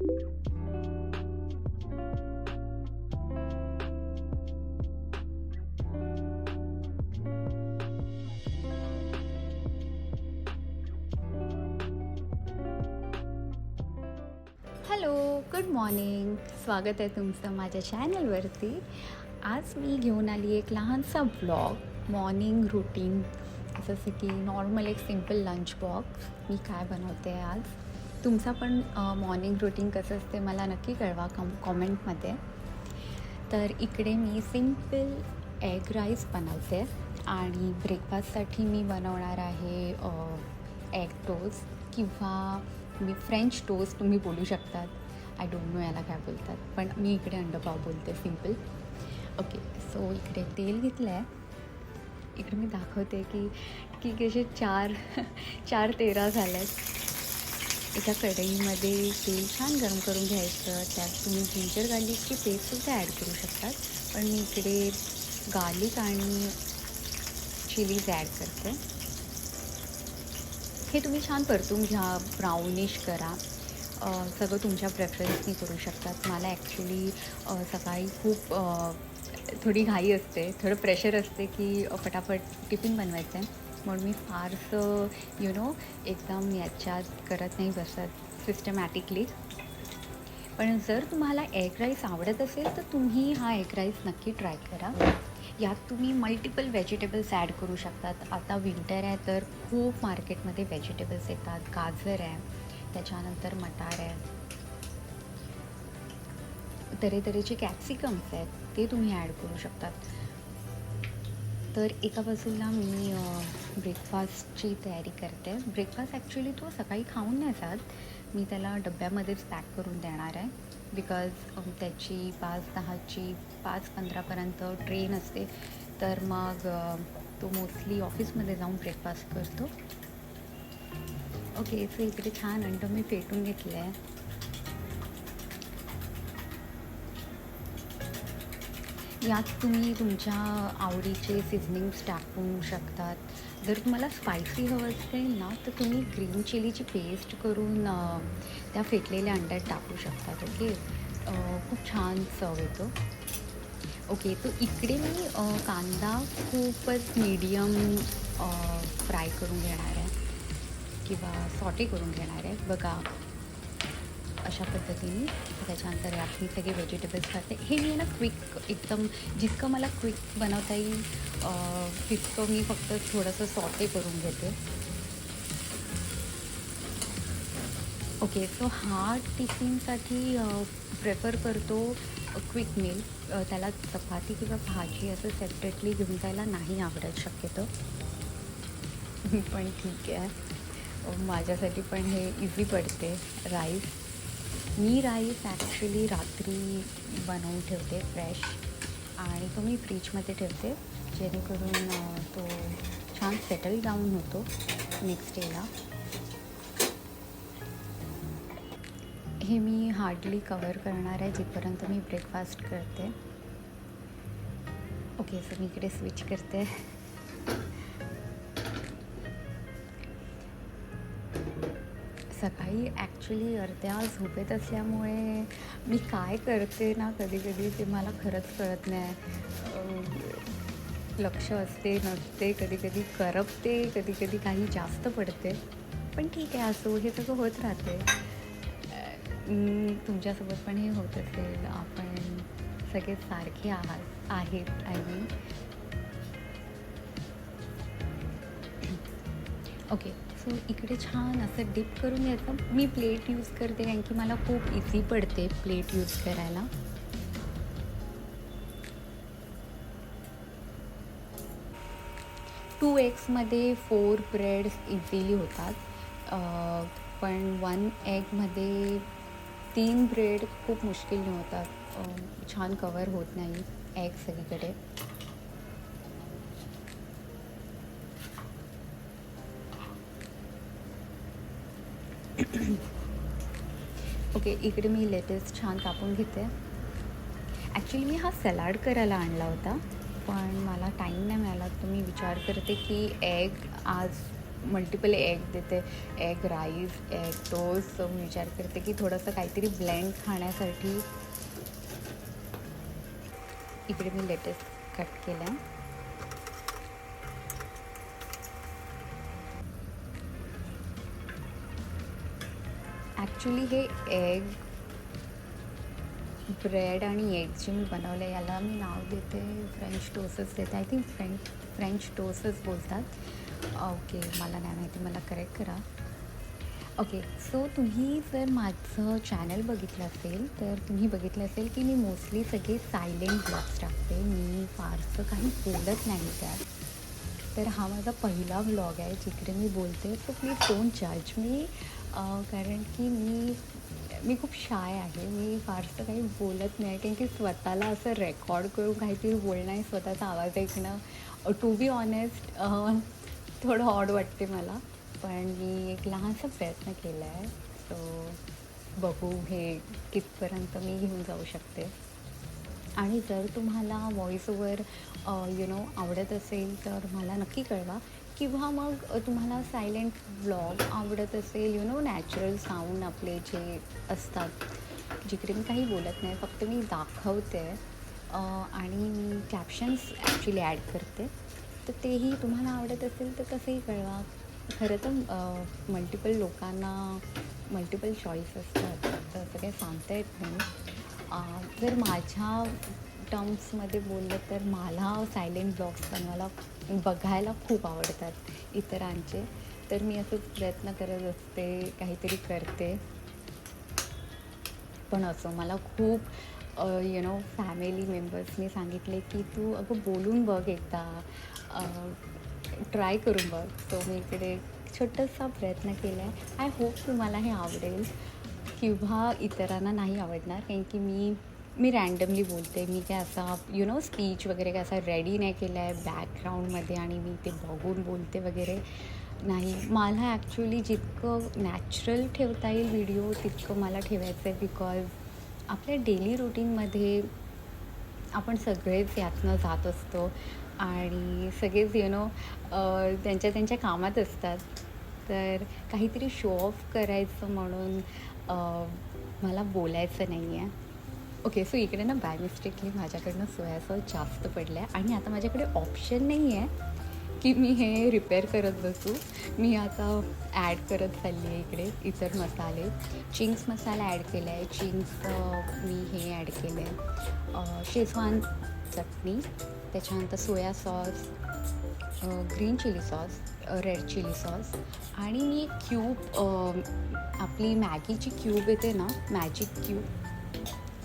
Hello, good morning. स्वागत आहे तुमचं माझ्या चॅनलवरती. आज मी घेऊन आली एक लहानसा व्लॉग, मॉर्निंग रुटीन. जसं की नॉर्मल एक सिम्पल लंच बॉक्स. मी काय बनवते आज. तुमचा पण मॉर्निंग रुटीन कसं असते मला नक्की कळवा कॉमेंटमध्ये. तर इकडे मी सिम्पल एग राईस बनवते आणि ब्रेकफास्टसाठी मी बनवणार आहे एग टोस्ट किंवा मी फ्रेंच टोस्ट तुम्ही बोलू शकतात. आय डोंट नो याला काय बोलतात, पण मी इकडे अंडपाव बोलते सिम्पल. ओके, सो इकडे तेल घेतलं आहे. इकडे मी दाखवते की कसे चार तेरा झाले आहेत. एका कढईमध्ये तेल छान गरम करून घ्यायचं. त्यात तुम्ही जिंजर गार्लिकची पेस्टसुद्धा ॲड करू शकतात, पण मी इकडे गार्लिक आणि चिलीज ॲड करते. हे तुम्ही छान परतून घ्या, ब्राउनिश करा. सगळं तुमच्या प्रेफरन्सनी करू शकतात. मला ॲक्च्युली सकाळी खूप थोडी घाई असते, थोडं प्रेशर असते की फटाफट टिफिन बनवायचं आहे, म्हणून मी फारसं एकदम याच्यात करत नाही बसत सिस्टमॅटिकली. पण जर तुम्हाला एग राईस आवडत असेल तर तुम्ही हा एग राईस नक्की ट्राय करा. यात तुम्ही मल्टिपल व्हेजिटेबल्स ॲड करू शकतात. आता विंटर आहे तर खूप मार्केटमध्ये व्हेजिटेबल्स येतात. गाजर आहे, त्याच्यानंतर मटार आहे, तऱ्हेतऱ्हेचे कॅप्सिकम्स आहेत, ते तुम्ही ॲड करू शकतात. तर एका बाजूला मी ब्रेकफास्टची तयारी करते. ब्रेकफास्ट ॲक्च्युली तो सकाळी खाऊन नाही जात, मी त्याला डब्यामध्येच पॅक करून देणार आहे. बिकॉज त्याची 5:10ची 5:15पर्यंत ट्रेन असते, तर मग तो मोस्टली ऑफिसमध्ये जाऊन ब्रेकफास्ट करतो. ओके, सो इकडे छान अंड मी फेटून घेतले आहे. यात तुम्ही तुमच्या आवडीचे सिझनिंग्स टाकू शकतात. जर तुम्हाला स्पायसी हवं असेल ना तर तुम्ही ग्रीन चिलीची पेस्ट करून त्या फेटलेल्या अंड्यात टाकू शकतात. ओके, खूप छान चव येतो. ओके, तो इकडे मी कांदा खूपच मीडियम फ्राय करून घेणार आहे किंवा सॉटे करून घेणार आहे. बघा, अशा पद्धतीने. त्याच्यानंतर यात मी सगळे व्हेजिटेबल्स घालते. हे मी ना क्विक एकदम, जितकं मला क्विक बनवता येईल तितकं मी फक्त थोडंसं सॉटे करून घेते. ओके, सो हा टिफिनसाठी प्रेफर करतो क्विक मील. त्याला चपाती किंवा भाजी असं सेपरेटली घेऊन जायला नाही आवडत शक्यतो. पण ठीक आहे, माझ्यासाठी पण हे इझी पडते. मी राईस ॲक्च्युली रात्री बनवून ठेवते फ्रेश आणि तो मी फ्रीजमध्ये ठेवते, जेणेकरून तो छान सेटल डाऊन होतो नेक्स्ट डेला. हे मी हार्डली कवर करणार आहे जिथपर्यंत मी ब्रेकफास्ट करते. ओके, सो मी इकडे स्विच करते. सकाळी ॲक्च्युली अर्ध्या झोपेत असल्यामुळे मी काय करते ना कधी कधी ते मला खरंच कळत नाही. लक्ष असते नसते, कधी कधी करपते, कधी कधी काही जास्त पडते. पण ठीक आहे, असो, हे सगळं होत राहते. तुमच्यासोबत पण हे होत असेल. आपण सगळे सारखे आहेत. आय मीन, ओके, सो इकडे छान असं डिप करून घ्यायचं. मी प्लेट यूज करते कारण की मला खूप इझी पडते प्लेट यूज करायला. 2 एग्समध्ये 4 ब्रेड्स इझिली होतात. पण 1 एगमध्ये 3 ब्रेड खूप मुश्किलने होतात. छान कवर होत नाही एग सगळीकडे. ओके, इकडे मी लेटेस छान कापून घेते. ॲक्च्युली मी हा सॅलाड करायला आणला होता, पण मला टाईम नाही मिळाला, तर मी विचार करते की एग आज मल्टिपल एग देते, egg rice, egg toast. So मी विचार करते की थोडंसं काहीतरी ब्लेंड खाण्यासाठी इकडे मी लेटेस कट केलं आहे. ॲक्च्युली हे एग ब्रेड आणि एग जे मी बनवलं आहे याला मी नाव देते फ्रेंच टोस्टच देते. आय थिंक फ्रेंच टोस्टच बोलतात. ओके, मला नाही माहिती, मला करेक्ट करा. ओके, सो तुम्ही जर माझं चॅनल बघितलं असेल तर तुम्ही बघितलं असेल की मी मोस्टली सगळे सायलेंट ब्लॉग्स टाकते. मी फारसं काही बोलत नाही त्यात. तर हा माझा पहिला व्लॉग आहे जिकडे मी बोलते. सो प्लीज डोंट जज मी, कारण की मी खूप शाय आहे. मी फारसं काही बोलत नाही, कारण की स्वतःला असं रेकॉर्ड करून काहीतरी बोलणं आहे, स्वतःचा आवाज ऐकणं टू बी ऑनेस्ट थोडं ऑड वाटते मला. पण मी एक लहानसा प्रयत्न केला आहे. सो बघू हे कितपर्यंत मी घेऊन जाऊ शकते. आणि जर तुम्हाला व्हॉईस ओव्हर आवडत असेल तर मला नक्की कळवा. किंवा मग तुम्हाला सायलेंट व्लॉग आवडत असेल, नॅचरल साऊंड आपले जे असतात जिकडे मी काही बोलत नाही, फक्त मी दाखवते आणि मी कॅप्शन्स ॲक्च्युली ॲड करते, तर तेही तुम्हाला आवडत असेल तर तसंही कळवा. खरं तर मल्टिपल लोकांना मल्टिपल चॉईस असतात, तर असं काही सांगता येत नाही. जर माझ्या टर्म्समध्ये बोललं तर मला सायलेंट ब्लॉग्स बघायला खूप आवडतात इतरांचे. तर मी असंच प्रयत्न करत असते, काहीतरी करते. पण असं मला खूप फॅमिली मेंबर्सनी सांगितले की तू अगं बोलून बघ एकदा, ट्राय करून बघ. सो मी इकडे छोटासा प्रयत्न केला आहे. आय होप तुम्हाला हे आवडेल किंवा इतरांना नाही आवडणार, कारण की मी रँडमली बोलते. मी काय असा स्पीच वगैरे काय असा रेडी नाही केला आहे बॅकग्राऊंडमध्ये आणि मी ते बघून बोलते वगैरे नाही. मला ॲक्च्युली जितकं नॅचरल ठेवता येईल व्हिडिओ तितकं मला ठेवायचं आहे, बिकॉज आपल्या डेली रुटीनमध्ये आपण सगळेच यातनं जात असतो आणि सगळेच त्यांच्या त्यांच्या कामात असतात. तर काहीतरी शो ऑफ करायचं म्हणून मला बोलायचं नाही आहे. ओके, सो इकडे ना बाय मिस्टेकली माझ्याकडनं सोया सॉस जास्त पडलं आहे आणि आता माझ्याकडे ऑप्शन नाही आहे की मी हे रिपेअर करत बसू. मी आता ॲड करत चालली आहे इकडे इतर मसाले. चिंग्स मसाला ॲड केला आहे, मी हे ॲड केलं आहे शेजवान चटणी, त्याच्यानंतर soya sauce, green chilli sauce, red chilli sauce आणि मी एक क्यूब आपली मॅगीची क्यूब येते ना, मॅजिक क्यूब,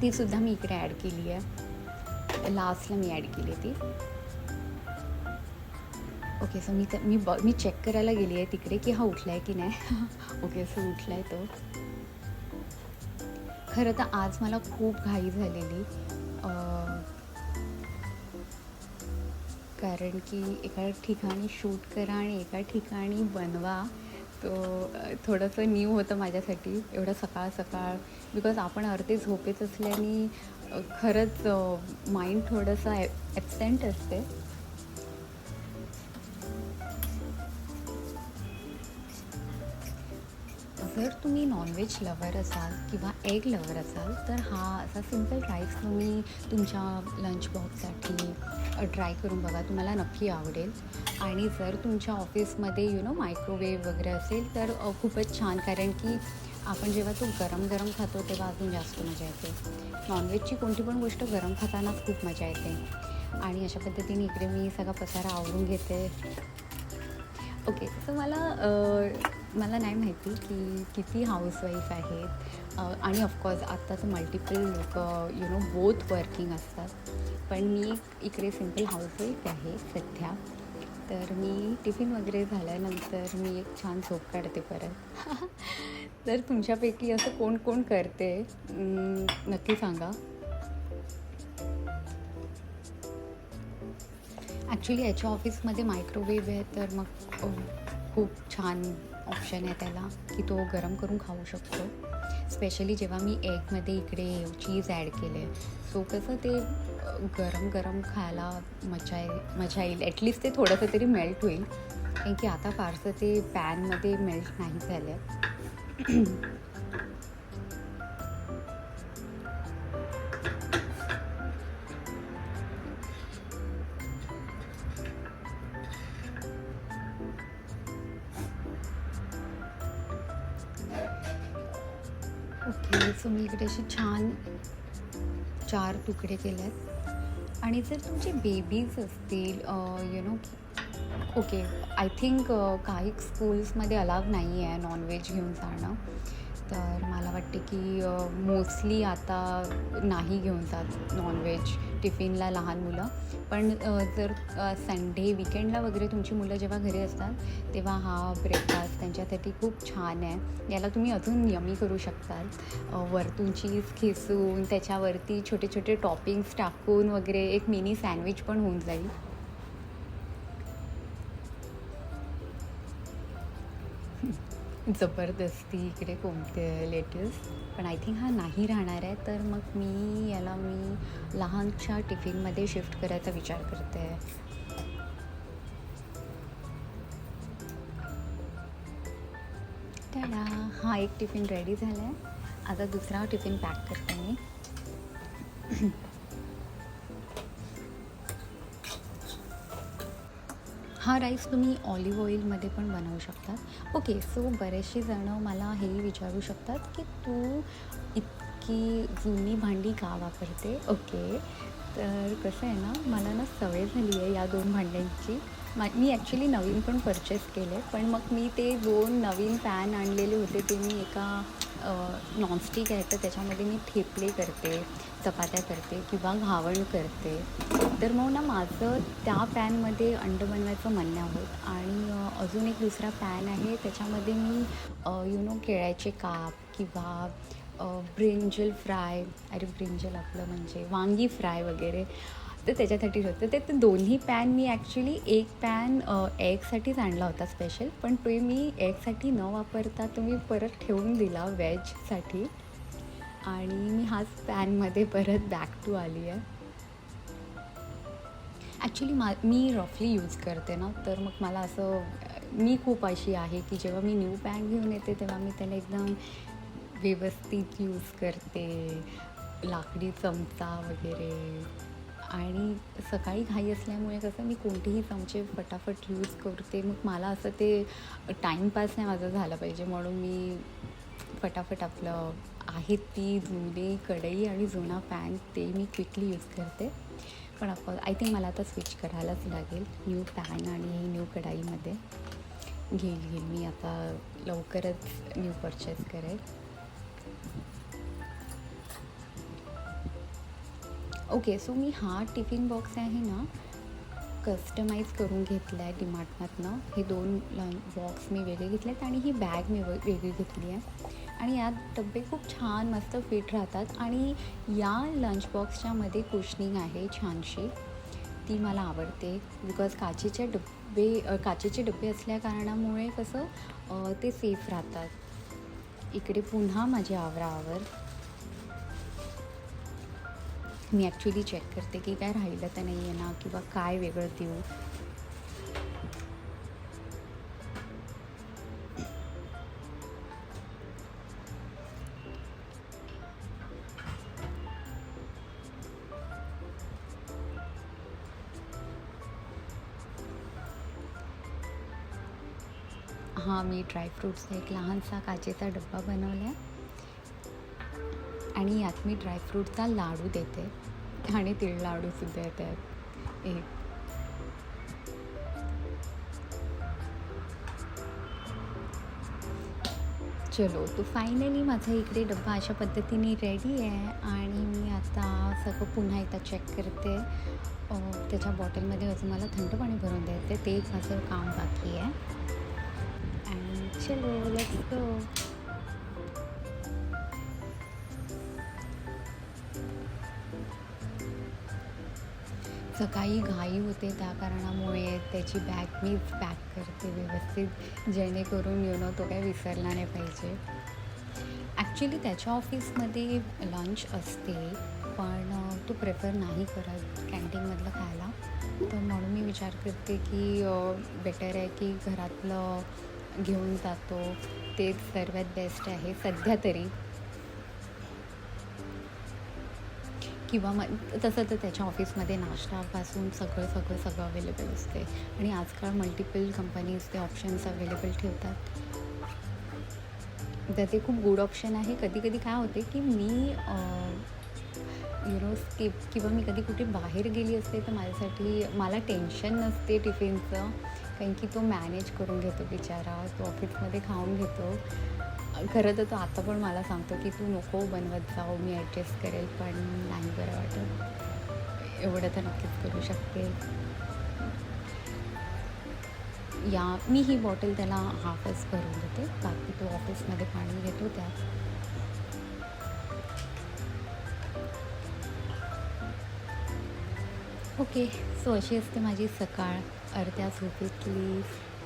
तीसुद्धा मी इकडे ॲड केली आहे. लास्टला मी ॲड केली ती. ओके, सो मी चेक करायला गेली आहे तिकडे की हा उठला आहे की नाही. ओके, सो उठला आहे तो. खरं तर आज मला खूप घाई झालेली, कारण की एका ठिकाणी शूट करा आणि एका ठिकाणी बनवा. तो थोडंसं न्यू होतं माझ्यासाठी एवढं सकाळ सकाळ, बिकॉज आपण अर्धे झोपेत असल्याने खरंच माइंड थोडंसं ॲबसेंट असते. जर तुम्ही नॉनव्हेज लवर असाल किंवा एग लवर असाल तर हा असा सिम्पल राईस तुम्ही तुमच्या लंच बॉक्ससाठी ट्राय करून बघा, तुम्हाला नक्की आवडेल. आणि जर तुमच्या ऑफिसमध्ये मायक्रोवेव्ह वगैरे असेल तर खूपच छान, कारण की आपण जेव्हा तो गरम गरम खातो तेव्हा अजून जास्त मजा येते. नॉनव्हेजची कोणती पण गोष्ट गरम खातानाच खूप मजा येते. आणि अशा पद्धतीने इकडे मी सगळा पसारा आवरून घेते. ओके, सो मला नाही माहिती की किती हाऊसवाईफ आहेत आणि ऑफकोर्स आत्ता तर मल्टिपल लोक बोथ वर्किंग असतात, पण मी इकडे सिम्पल हाऊसवाईफ आहे सध्या. तर मी टिफिन वगैरे झाल्यानंतर मी एक छान झोप काढते परत. तर तुमच्यापैकी असं कोण कोण करते नक्की सांगा. ॲक्च्युली याच्या ऑफिसमध्ये मायक्रोवेव्ह आहे, तर मग खूप छान ऑप्शन आहे त्याला की तो गरम करून खाऊ शकतो. स्पेशली जेव्हा मी एगमध्ये इकडे चीज ॲड केले, सो कसं ते गरम गरम खायला मजा येईल. ॲटलिस्ट ते थोडंसं तरी मेल्ट होईल. कारण की आता फारसं ते पॅनमध्ये मेल्ट नाही झालं आहे. ओके, सो मी इकडे अशी छान 4 तुकडे केले आहेत. आणि जर तुमचे बेबीज असतील ओके, आय थिंक काही स्कूल्समध्ये अलाव नाही आहे नॉनव्हेज घेऊन जाणं. तर मला वाटते की मोस्टली आता नाही घेऊन जात नॉनव्हेज टिफिनला लहान मुलं. पण जर संडे विकेंडला वगैरे तुमची मुलं जेव्हा घरी असतात तेव्हा हा ब्रेकफास्ट त्यांच्यासाठी खूप छान आहे. याला तुम्ही अजून यमी करू शकतात. वरतून चीज खिसून त्याच्यावरती छोटे छोटे टॉपिंग्स टाकून वगैरे एक मिनी सँडविच पण होऊन जाईल. जबरदस्ती इकडे कोणते लेटेस, पण आय थिंक हा नाही राहणार आहे. तर मग मी लहानशा टिफिनमध्ये शिफ्ट करायचा विचार करते आहे. त्याला हा एक टिफिन रेडी झाला आहे. आता दुसरा टिफिन पॅक करते मी. हा राईस तुम्ही ऑलिव्ह ऑइलमध्ये पण बनवू शकतात. ओके, सो बरेचसे जणं मला हेही विचारू शकतात की तू इतकी जुनी भांडी का वापरते. ओके, तर कसं आहे ना, मला ना सवय झाली आहे या 2 भांड्यांची. मी ॲक्च्युली नवीन पण परचेस केले, पण मग मी ते 2 नवीन पॅन आणलेले होते ते मी एका नॉनस्टिक आहे तर त्याच्यामध्ये मी ठेपले करते, चपात्या करते किंवा घावण करते. तर मग ना माझं त्या पॅनमध्ये अंडं बनवायचं मन नाही होत. आणि अजून एक दुसरा पॅन आहे त्याच्यामध्ये मी केळ्याचे काप किंवा ब्रिंजल फ्राय, ब्रिंजल आपलं म्हणजे वांगी फ्राय वगैरे, तर त्याच्यासाठी होतं. ते दोन्ही पॅन मी ॲक्च्युली एक पॅन एगसाठीच आणला होता स्पेशल, पण तो मी एगसाठी न वापरता तुम्ही परत ठेवून दिला व्हेजसाठी. आणि मी हाच पॅनमध्ये परत बॅक टू आली आहे. ॲक्च्युली मी रफली यूज करते ना, तर मग मला असं मी खूप अशी आहे की जेव्हा मी न्यू पॅन घेऊन येते तेव्हा मी त्याला एकदम व्यवस्थित यूज करते, लाकडी चमचा वगैरे. आणि सकाळी घाई असल्यामुळे कसं मी कोणतेही चमचे फटाफट यूज करते. मग मला असं ते टाईमपास नाही माझं झालं पाहिजे म्हणून मी फटाफट आपलं आहे ती जुनी कढई आणि जुना पॅन ते मी क्विकली यूज करते. पण आय थिंक मला आता स्विच करायलाच लागेल न्यू पॅन आणि न्यू कढाईमध्ये. घेईल मी आता लवकरच न्यू परचेस करेल. ओके, सो मी हा टिफिन बॉक्स आहे ना कस्टमाइज करून घेतला आहे डीमार्टमधनं. हे 2 बॉक्स मी वेगळे घेतले आहेत आणि ही बॅग मी वेगळी घेतली आहे. आणि यात डबे खूप छान मस्त फिट राहतात. आणि या लंच बॉक्सच्यामध्ये कुशनिंग आहे छानशी, ती मला आवडते. बिकॉज काचेचे डबे असल्या कारणामुळे कसं ते सेफ राहतात. इकडे पुन्हा माझी आवराआवर मी ॲक्च्युली चेक करते की काय राहिलं तर नाही आहे ना, किंवा काय वेगळं देऊ. हां, मी ड्रायफ्रूट्सचा एक लहानसा काचेचा डब्बा बनवला आहे आणि यात मी ड्रायफ्रूटचा लाडू देते आणि तीळ लाडूसुद्धा येतात एक. चलो, तो फायनली माझा इकडे डब्बा अशा पद्धतीने रेडी आहे. आणि मी आता सगळं पुन्हा एकदा चेक करते. त्याच्या बॉटलमध्ये अजून मला थंड पाणी भरून द्यायचं, तेच माझं काम बाकी आहे. आणि चलो, लेट्स गो. सकाळी घाई होते त्या कारणामुळे त्याची बॅग मीच पॅक करते व्यवस्थित, जेणेकरून तो काही विसरला नाही पाहिजे. ॲक्च्युली त्याच्या ऑफिसमध्ये लंच असते, पण तो प्रेफर नाही करत कॅन्टीनमधलं खायला. तर म्हणून मी विचार करते की बेटर आहे की घरातलं घेऊन जातो, तेच सर्वात बेस्ट आहे सध्या तरी. किंवा मग तसं तर त्याच्या ऑफिसमध्ये नाश्तापासून सगळं सगळं सगळं अवेलेबल असते आणि आजकाल मल्टिपल कंपनीज ते ऑप्शन्स अवेलेबल ठेवतात. तर ते खूप गुड ऑप्शन आहे. कधी कधी काय होते की मी स्किप किंवा मी कधी कुठे बाहेर गेली असते तर माझ्यासाठी मला टेन्शन नसते टिफिनचं, कारण की तो मॅनेज करून घेतो बिचारा. तो ऑफिसमध्ये खाऊन घेतो. खरं तर तो आता पण मला सांगतो की तू नको बनवत जाऊ, मी ॲडजस्ट करेल. पण नाही बरं वाटत. एवढं तर नक्कीच करू शकते. या मी ही बॉटल त्याला हाफच भरून देते, बाकी तो ऑफिसमध्ये पाणी घेतो त्यात. ओके. सो अशी असते माझी सकाळ अर्ध्या झोपेतली.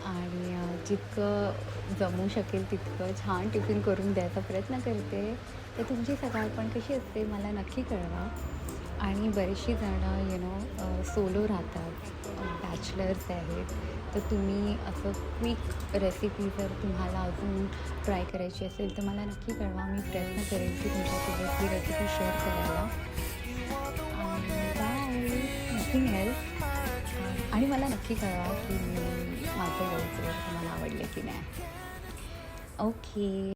आणि जितकं जमू शकेल तितकं छान टिफिन करून द्यायचा प्रयत्न करते. तर तुमची सकाळ पण कशी असते मला नक्की कळवा. आणि बरीचशी जणं सोलो राहतात, बॅचलर्स आहेत. तर तुम्ही असं क्विक रेसिपी जर तुम्हाला अजून ट्राय करायची असेल तर मला नक्की कळवा. मी प्रयत्न करेन की तुमच्यासोबत ही रेसिपी शेअर करायला. आणि बाय. Nothing else. आणि मला नक्की कळवा की माझं वॉइस ओव्हर तुम्हाला आवडले की नाही. ओके.